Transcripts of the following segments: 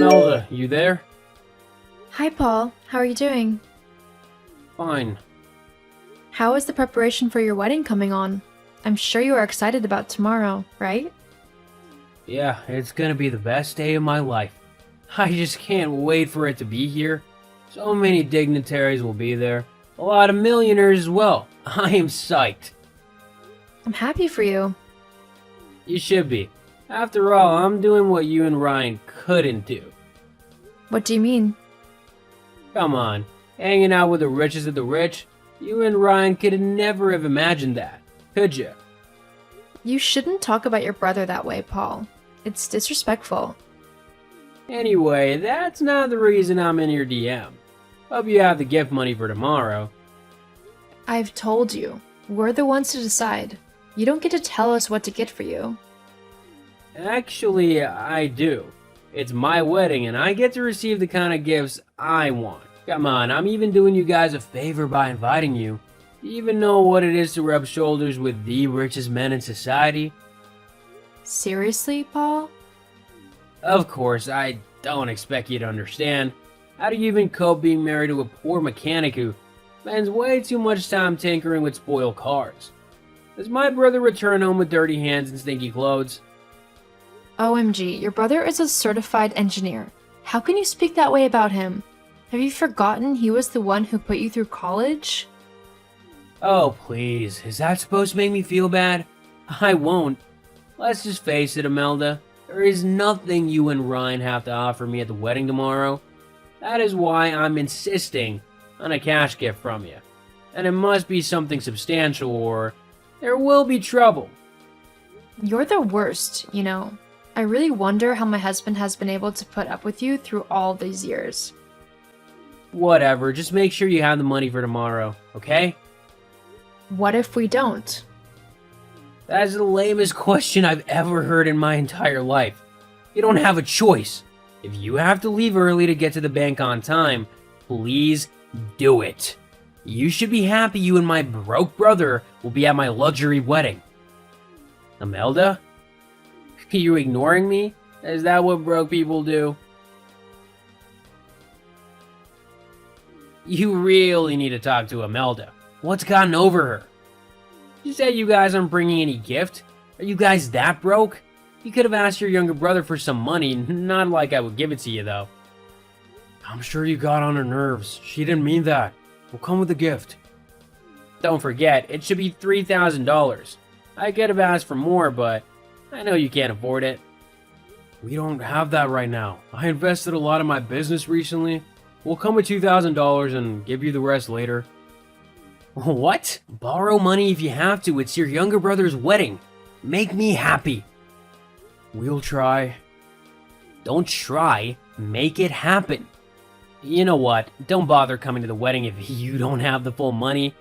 Melda, you there? Hi, Paul. How are you doing? Fine. How is the preparation for your wedding coming on? I'm sure you are excited about tomorrow, right? Yeah, it's gonna be the best day of my life. I just can't wait for it to be here. So many dignitaries will be there. A lot of millionaires as well. I am psyched. I'm happy for you. You should be. After all, I'm doing what you and Ryan couldn't do. What do you mean? Come on, hanging out with the richest of the rich? You and Ryan could never have imagined that, could you? You shouldn't talk about your brother that way, Paul. It's disrespectful. Anyway, that's not the reason I'm in your DM. Hope you have the gift money for tomorrow. I've told you. We're the ones to decide. You don't get to tell us what to get for you. Actually, I do. It's my wedding and I get to receive the kind of gifts I want. Come on, I'm even doing you guys a favor by inviting you. Do you even know what it is to rub shoulders with the richest men in society? Seriously, Paul? Of course, I don't expect you to understand. How do you even cope being married to a poor mechanic who spends way too much time tinkering with spoiled cars? Does my brother return home with dirty hands and stinky clothes? OMG, your brother is a certified engineer. How can you speak that way about him? Have you forgotten he was the one who put you through college? Oh, please. Is that supposed to make me feel bad? I won't. Let's just face it, Imelda. There is nothing you and Ryan have to offer me at the wedding tomorrow. That is why I'm insisting on a cash gift from you. And it must be something substantial or there will be trouble. You're the worst, you know. I really wonder how my husband has been able to put up with you through all these years. Whatever, just make sure you have the money for tomorrow, okay? What if we don't? That is the lamest question I've ever heard in my entire life. You don't have a choice. If you have to leave early to get to the bank on time, please do it. You should be happy you and my broke brother will be at my luxury wedding. Imelda? Are you ignoring me? Is that what broke people do? You really need to talk to Imelda. What's gotten over her? You said you guys aren't bringing any gift? Are you guys that broke? You could have asked your younger brother for some money, not like I would give it to you though. I'm sure you got on her nerves. She didn't mean that. We'll come with a gift. Don't forget, it should be $3,000. I could have asked for more, but I know you can't afford it. We don't have that right now. I invested a lot in my business recently. We'll come with $2,000 and give you the rest later. What? Borrow money if you have to. It's your younger brother's wedding. Make me happy. We'll try. Don't try. Make it happen. You know what? Don't bother coming to the wedding if you don't have the full money.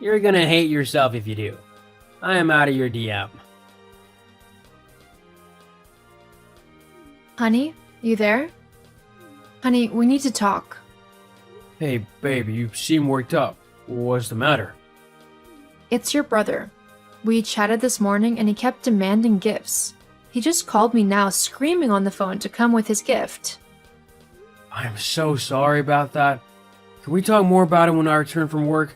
You're gonna hate yourself if you do. I am out of your DM. Honey, you there? Honey, we need to talk. Hey, baby, you seem worked up. What's the matter? It's your brother. We chatted this morning and he kept demanding gifts. He just called me now screaming on the phone to come with his gift. I'm so sorry about that. Can we talk more about it when I return from work?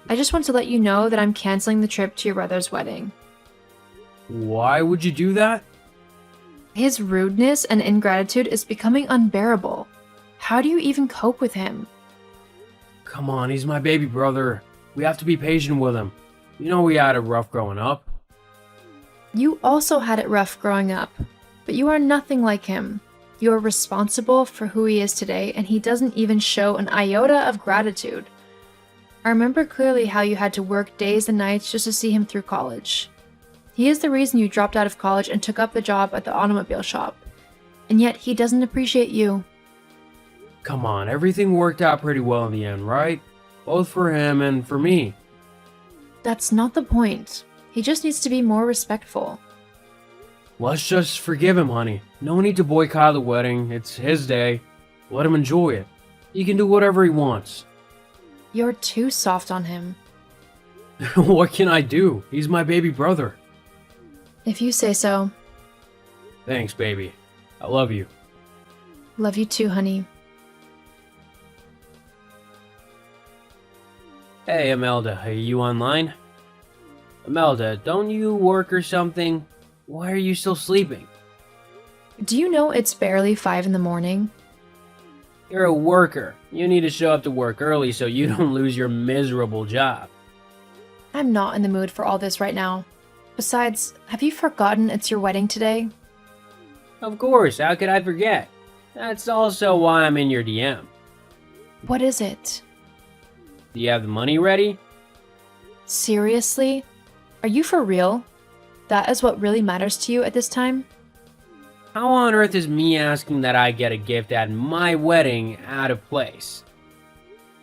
I just want to let you know that I'm canceling the trip to your brother's wedding. Why would you do that? His rudeness and ingratitude is becoming unbearable. How do you even cope with him? Come on, he's my baby brother. We have to be patient with him. You know we had it rough growing up. You also had it rough growing up, but you are nothing like him. You are responsible for who he is today, and he doesn't even show an iota of gratitude. I remember clearly how you had to work days and nights just to see him through college. He is the reason you dropped out of college and took up the job at the automobile shop. And yet he doesn't appreciate you. Come on, everything worked out pretty well in the end, right? Both for him and for me. That's not the point. He just needs to be more respectful. Let's just forgive him, honey. No need to boycott the wedding. It's his day. Let him enjoy it. He can do whatever he wants. You're too soft on him. What can I do? He's my baby brother. If you say so. Thanks, baby. I love you. Love you too, honey. Hey, Imelda, are you online? Imelda, don't you work or something? Why are you still sleeping? Do you know it's barely 5 in the morning? You're a worker. You need to show up to work early so you don't lose your miserable job. I'm not in the mood for all this right now. Besides, have you forgotten it's your wedding today? Of course, how could I forget? That's also why I'm in your DM. What is it? Do you have the money ready? Seriously? Are you for real? That is what really matters to you at this time? How on earth is me asking that I get a gift at my wedding out of place?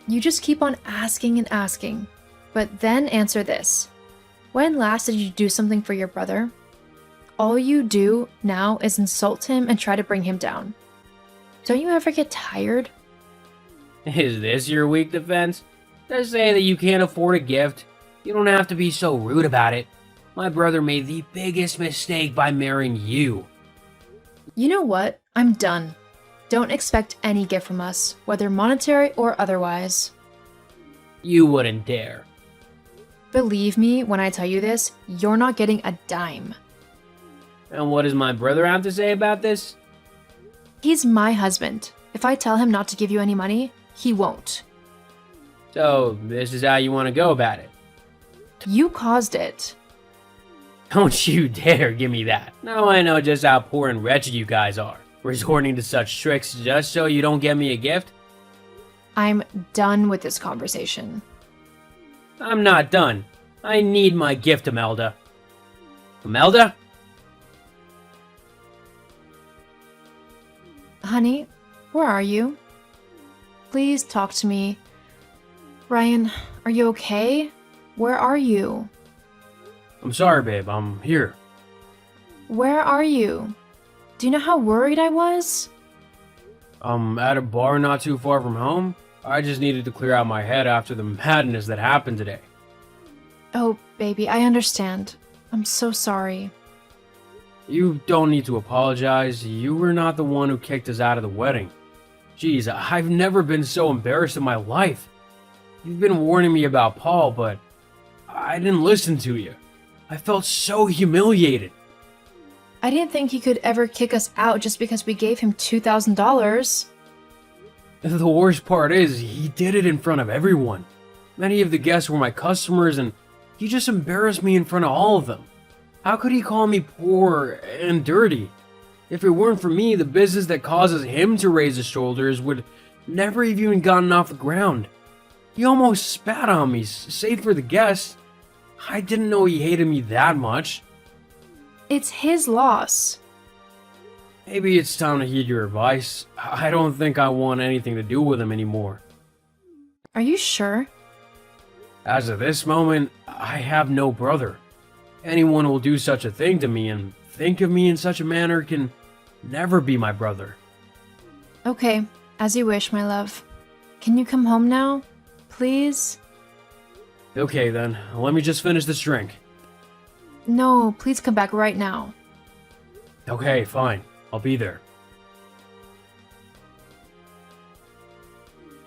You just keep on asking and asking. But then answer this. When last did you do something for your brother? All you do now is insult him and try to bring him down. Don't you ever get tired? Is this your weak defense? To say that you can't afford a gift? You don't have to be so rude about it. My brother made the biggest mistake by marrying you. You know what? I'm done. Don't expect any gift from us, whether monetary or otherwise. You wouldn't dare. Believe me when I tell you this, you're not getting a dime. And what does my brother have to say about this? He's my husband. If I tell him not to give you any money, he won't. So, this is how you want to go about it. You caused it. Don't you dare give me that. Now I know just how poor and wretched you guys are. Resorting to such tricks just so you don't get me a gift? I'm done with this conversation. I'm not done. I need my gift, Imelda. Imelda? Honey, where are you? Please talk to me. Ryan, are you okay? Where are you? I'm sorry, babe. I'm here. Where are you? Do you know how worried I was? I'm at a bar not too far from home. I just needed to clear out my head after the madness that happened today. Oh, baby, I understand. I'm so sorry. You don't need to apologize. You were not the one who kicked us out of the wedding. Jeez, I've never been so embarrassed in my life. You've been warning me about Paul, but I didn't listen to you. I felt so humiliated. I didn't think he could ever kick us out just because we gave him $2,000. The worst part is, he did it in front of everyone. Many of the guests were my customers, and he just embarrassed me in front of all of them. How could he call me poor and dirty? If it weren't for me, the business that causes him to raise his shoulders would never have even gotten off the ground. He almost spat on me, save for the guests. I didn't know he hated me that much. It's his loss. Maybe it's time to heed your advice. I don't think I want anything to do with him anymore. Are you sure? As of this moment, I have no brother. Anyone who will do such a thing to me and think of me in such a manner can never be my brother. Okay, as you wish, my love. Can you come home now? Please? Okay then, let me just finish this drink. No, please come back right now. Okay, fine. I'll be there.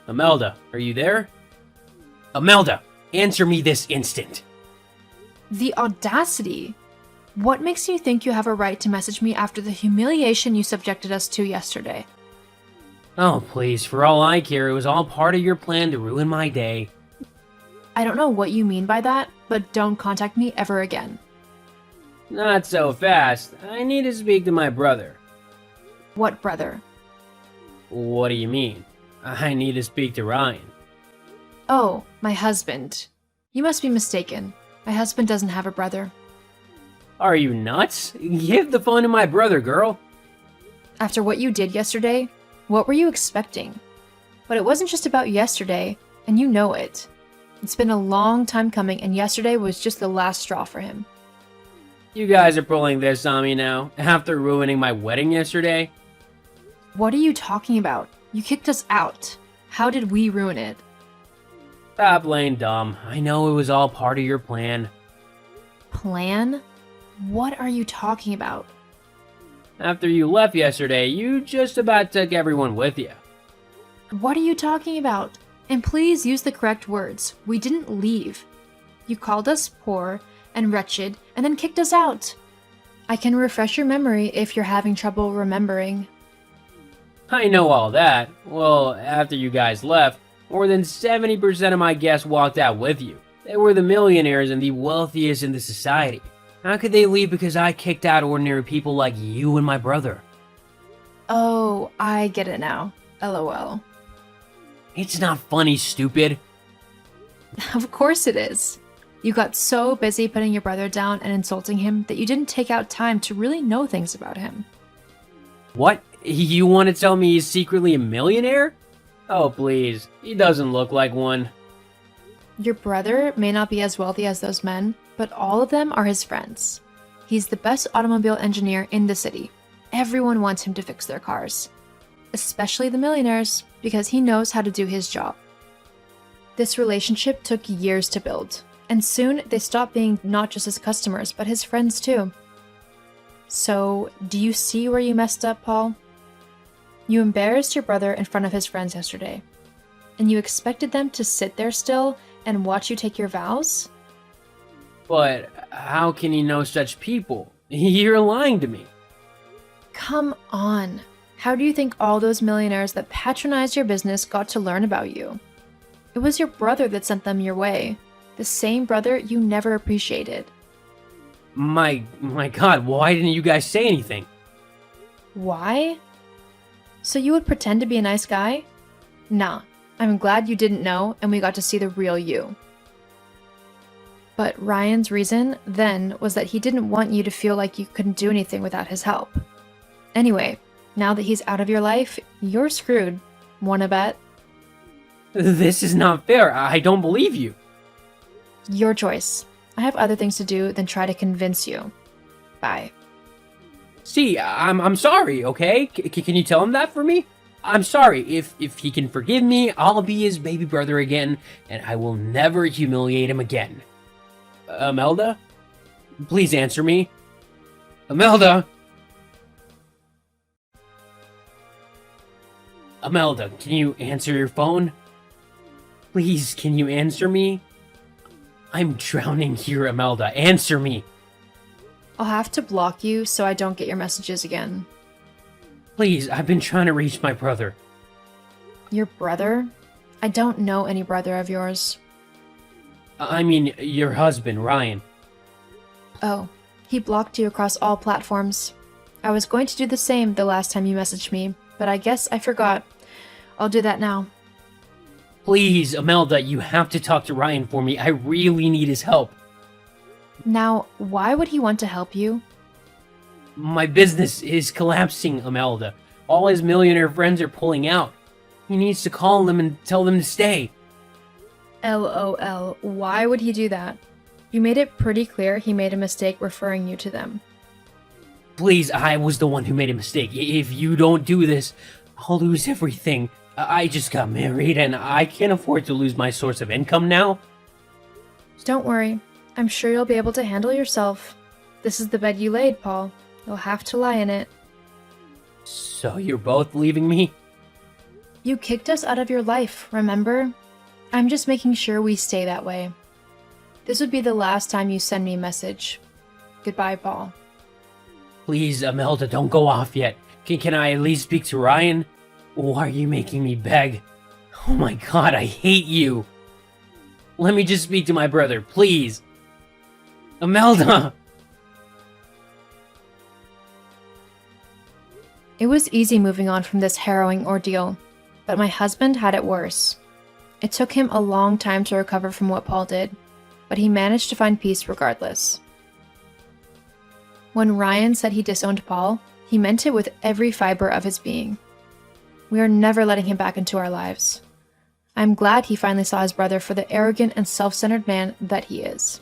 Imelda, are you there? Imelda, answer me this instant. The audacity! What makes you think you have a right to message me after the humiliation you subjected us to yesterday? Oh, please, for all I care, it was all part of your plan to ruin my day. I don't know what you mean by that, but don't contact me ever again. Not so fast. I need to speak to my brother. What brother? What do you mean? I need to speak to Ryan. Oh, my husband. You must be mistaken. My husband doesn't have a brother. Are you nuts? Give the phone to my brother, girl. After what you did yesterday, what were you expecting? But it wasn't just about yesterday, and you know it. It's been a long time coming, and yesterday was just the last straw for him. You guys are pulling this on me now, after ruining my wedding yesterday? What are you talking about? You kicked us out. How did we ruin it? Stop playing dumb. I know it was all part of your plan. Plan? What are you talking about? After you left yesterday, you just about took everyone with you. What are you talking about? And please use the correct words. We didn't leave. You called us poor and wretched and then kicked us out. I can refresh your memory if you're having trouble remembering. I know all that. Well, after you guys left, more than 70% of my guests walked out with you. They were the millionaires and the wealthiest in the society. How could they leave because I kicked out ordinary people like you and my brother? Oh, I get it now. LOL. It's not funny, stupid. Of course it is. You got so busy putting your brother down and insulting him that you didn't take out time to really know things about him. What? You want to tell me he's secretly a millionaire? Oh, please. He doesn't look like one. Your brother may not be as wealthy as those men, but all of them are his friends. He's the best automobile engineer in the city. Everyone wants him to fix their cars. Especially the millionaires, because he knows how to do his job. This relationship took years to build, and soon they stopped being not just his customers, but his friends too. So, do you see where you messed up, Paul? You embarrassed your brother in front of his friends yesterday, and you expected them to sit there still and watch you take your vows? But how can he know such people? You're lying to me. Come on. How do you think all those millionaires that patronized your business got to learn about you? It was your brother that sent them your way. The same brother you never appreciated. My God, why didn't you guys say anything? Why? So you would pretend to be a nice guy? Nah, I'm glad you didn't know and we got to see the real you. But Ryan's reason then was that he didn't want you to feel like you couldn't do anything without his help. Anyway, now that he's out of your life, you're screwed. Wanna bet? This is not fair. I don't believe you. Your choice. I have other things to do than try to convince you. Bye. See, I'm sorry, okay? Can you tell him that for me? I'm sorry. If he can forgive me, I'll be his baby brother again, and I will never humiliate him again. Imelda? Please answer me. Imelda! Imelda, can you answer your phone? Please, can you answer me? I'm drowning here, Imelda. Answer me. I'll have to block you so I don't get your messages again. Please, I've been trying to reach my brother. Your brother? I don't know any brother of yours. I mean, your husband, Ryan. Oh, he blocked you across all platforms. I was going to do the same the last time you messaged me, but I guess I forgot. I'll do that now. Please, Imelda, you have to talk to Ryan for me. I really need his help. Now, why would he want to help you? My business is collapsing, Imelda. All his millionaire friends are pulling out. He needs to call them and tell them to stay. LOL, why would he do that? You made it pretty clear he made a mistake referring you to them. Please, I was the one who made a mistake. If you don't do this, I'll lose everything. I just got married and I can't afford to lose my source of income now. Don't worry. I'm sure you'll be able to handle yourself. This is the bed you laid, Paul. You'll have to lie in it. So you're both leaving me? You kicked us out of your life, remember? I'm just making sure we stay that way. This would be the last time you send me a message. Goodbye, Paul. Please, Imelda, don't go off yet. Can I at least speak to Ryan? Why are you making me beg? Oh my God, I hate you. Let me just speak to my brother, please. Imelda! It was easy moving on from this harrowing ordeal, but my husband had it worse. It took him a long time to recover from what Paul did, but he managed to find peace regardless. When Ryan said he disowned Paul, he meant it with every fiber of his being. We are never letting him back into our lives. I'm glad he finally saw his brother for the arrogant and self-centered man that he is.